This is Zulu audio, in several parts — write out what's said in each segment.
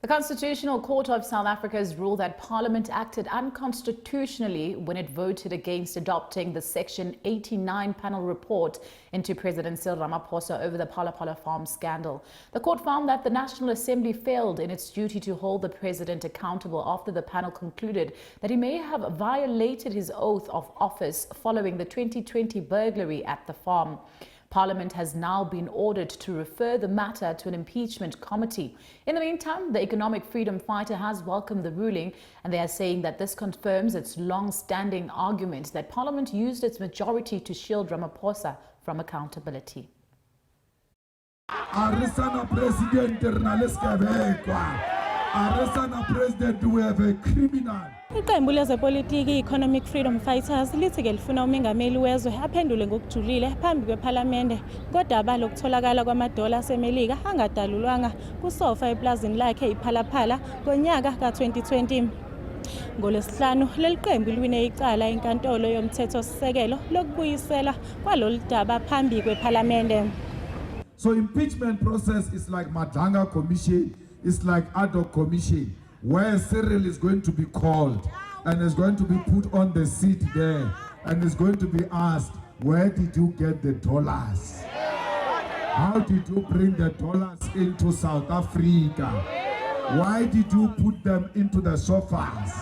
The Constitutional Court of South Africa has ruled that Parliament acted unconstitutionally when it voted against adopting the Section 89 panel report into President Cyril Ramaphosa over the Phala Phala Farm scandal. The court found that the National Assembly failed in its duty to hold the president accountable after the panel concluded that he may have violated his oath of office following the 2020 burglary at the farm. Parliament has now been ordered to refer the matter to an impeachment committee. In the meantime, the economic freedom fighter has welcomed the ruling, and they are saying that this confirms its long-standing argument that Parliament used its majority to shield Ramaphosa from accountability. President, we have a criminal. Iqembu lezepolitiki i-Economic Freedom Fighters lithi ke lifuna umengameli wezwe aphendule ngokujulile phambi kwePhalamende ngodaba lokutholakala kwamadola aseMelika angadalulwanga kusofa eplazini lakhe iPhala Phala ngonyaka ka-2020. NgoLwesihlanu leli qembu liwine icala enkantolo yomthethosisekelo lokubuyisela kwalolu daba phambi kwePhalamende. So impeachment process is like Madanga Commission, it's like ad hoc commission, where Cyril is going to be called and is going to be put on the seat there and is going to be asked, where did you get the dollars? How did you bring the dollars into South Africa? Why did you put them into the sofas?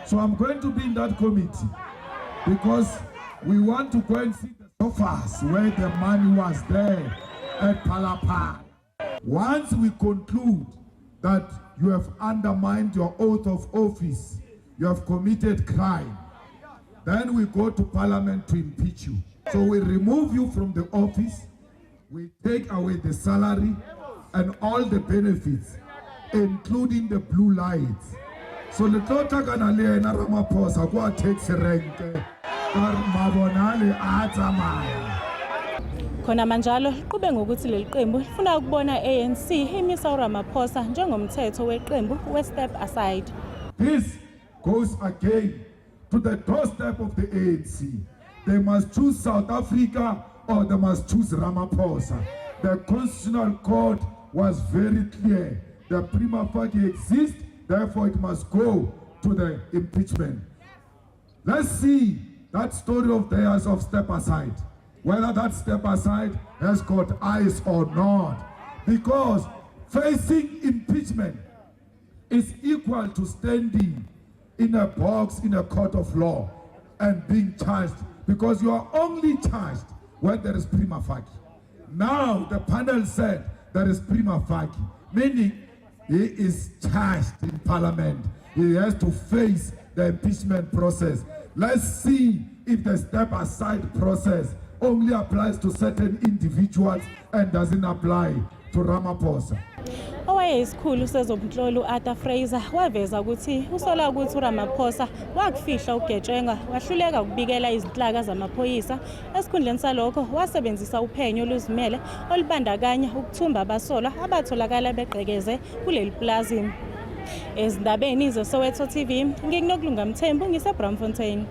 So I'm going to be in that committee because we want to go and see the sofas where the money was there at Phala Phala. Once we conclude that you have undermined your oath of office, you have committed crime, then we go to Parliament to impeach you. So we remove you from the office, we take away the salary and all the benefits, including the blue lights. So the Tota Ganalena Ramaphosa go takes rank mabonale atamaya. Khona manjalo liqhube ngokuthi leli qembu lifuna ukubona ANC imisa uRamaphosa njengomthetho weqembu we-step aside. This goes again to the doorstep of the ANC. They must choose South Africa or they must choose Ramaphosa. The Constitutional Court was very clear. The prima facie exists, therefore it must go to the impeachment. Let's see that story of theirs of step aside, whether that step aside has got eyes or not. Because facing impeachment is equal to standing in a box in a court of law and being charged, because you are only charged when there is prima facie. Now the panel said there is prima facie, meaning he is charged in Parliament. He has to face the impeachment process. Let's see if the step aside process only applies to certain individuals and doesn't apply to Ramaphosa. Owayeyisikhulu sezomhlolo uArthur Fraser waveza ukuthi usola ukuthi uRamaphosa wakufihla uGetshenga wahluleka ukubikela izinhlaka zamaphoyisa. Esikhundleni salokho wasebenzisa uphenyo oluzimele olubandakanya ukuthumba abasolwa abatholakala begqekeze kuleli plaza. Ezindabeni zeSoweto TV ngikunokulunga Mthembu ngiseBramfontein.